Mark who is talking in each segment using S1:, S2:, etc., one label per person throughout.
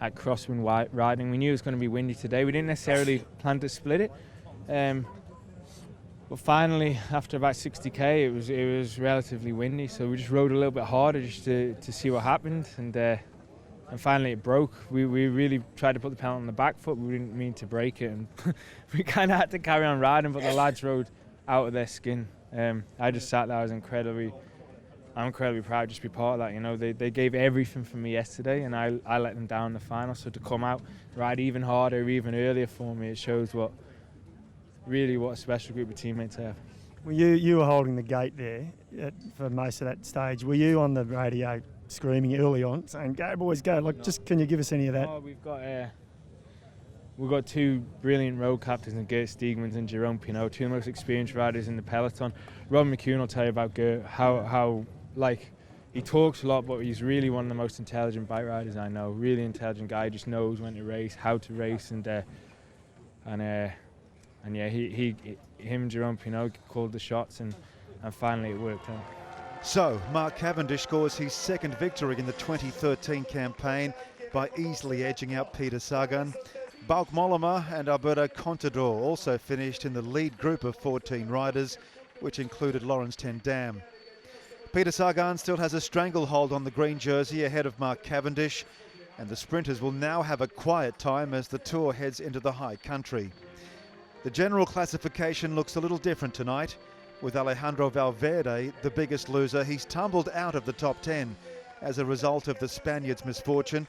S1: at crosswind riding. We knew it was going to be windy today. We didn't necessarily plan to split it, but finally, after about 60k, it was relatively windy. So we just rode a little bit harder just to see what happened, and finally it broke. We really tried to put the Peloton on the back foot. We didn't mean to break it, and we kind of had to carry on riding. But the lads rode out of their skin. I just sat there. I'm incredibly proud just to be part of that. You know, they gave everything for me yesterday, and I let them down in the final. So to come out, ride even harder, even earlier for me, it shows what a special group of teammates I have.
S2: Well, you were holding the gate there for most of that stage. Were you on the radio screaming early on, saying, "Go boys, go"? Like, just can you give us any of that?
S1: Oh, we've got two brilliant road captains in Gert Steegmans and Jerome Pinot, two of the most experienced riders in the peloton. Rob McCune will tell you about Gert, how like, he talks a lot, but he's really one of the most intelligent bike riders I know. Really intelligent guy, just knows when to race, how to race, and yeah, him and Jerome Pinot called the shots, and finally it worked out.
S3: So, Mark Cavendish scores his second victory in the 2013 campaign by easily edging out Peter Sagan. Bauke Mollema and Alberto Contador also finished in the lead group of 14 riders, which included Lawrence ten Dam. Peter Sagan still has a stranglehold on the green jersey ahead of Mark Cavendish, and the sprinters will now have a quiet time as the Tour heads into the high country. The general classification looks a little different tonight, with Alejandro Valverde the biggest loser. He's tumbled out of the top 10 as a result of the Spaniard's misfortune.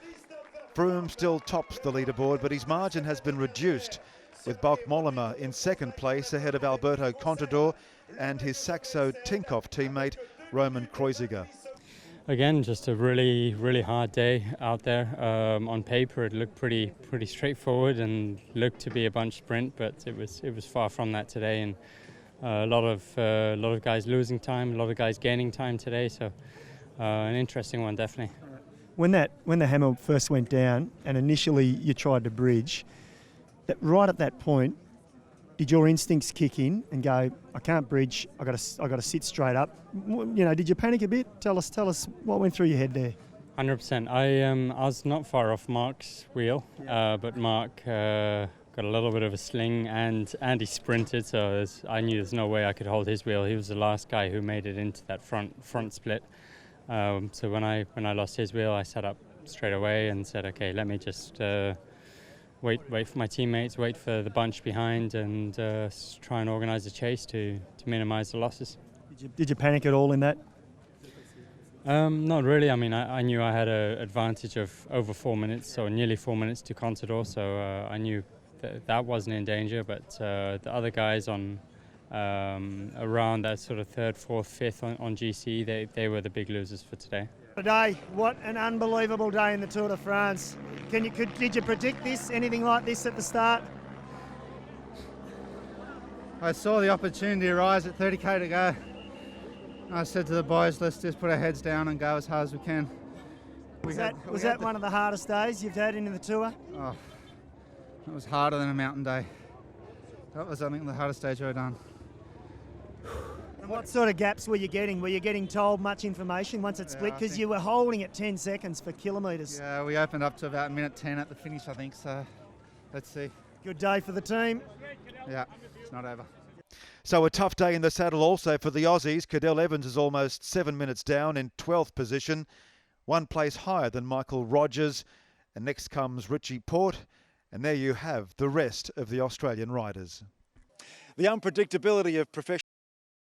S3: Froome still tops the leaderboard, but his margin has been reduced, with Bauke Mollema in second place ahead of Alberto Contador and his Saxo Tinkoff teammate Roman Kreuziger.
S4: Again, just a really, really hard day out there. On paper, it looked pretty straightforward and looked to be a bunch sprint, but it was far from that today. And a lot of guys losing time, a lot of guys gaining time today. So an interesting one, definitely.
S2: When the hammer first went down, and initially you tried to bridge, right at that point, did your instincts kick in and go, "I can't bridge. I got to sit straight up"? You know, did you panic a bit? Tell us what went through your head there.
S4: 100%. I was not far off Mark's wheel, but Mark got a little bit of a sling and he sprinted, so I knew there's no way I could hold his wheel. He was the last guy who made it into that front split. So when I lost his wheel, I sat up straight away and said, "Okay, let me just wait for my teammates, wait for the bunch behind, and try and organise a chase to minimise the losses."
S2: Did you panic at all in that?
S4: Not really. I mean, I knew I had an advantage of over 4 minutes, so nearly 4 minutes to Contador, so I knew that wasn't in danger, but the other guys on around that sort of third, fourth, fifth on GC, they were the big losers for today.
S2: Today, what an unbelievable day in the Tour de France. Did you predict this, anything like this at the start?
S5: I saw the opportunity arise at 30k to go. I said to the boys, let's just put our heads down and go as hard as we can.
S2: Was that one of the hardest days you've had in the Tour?
S5: Oh, it was harder than a mountain day. That was, I think, the hardest stage I've done.
S2: And what sort of gaps were you getting? Were you getting told much information once it split? Because you were holding at 10 seconds for kilometres.
S5: Yeah, we opened up to about minute 10 at the finish, I think, so let's see.
S2: Good day for the team.
S5: Yeah, it's not over.
S3: So a tough day in the saddle also for the Aussies. Cadel Evans is almost 7 minutes down in 12th position, one place higher than Michael Rogers. And next comes Richie Porte. And there you have the rest of the Australian riders. The unpredictability of professional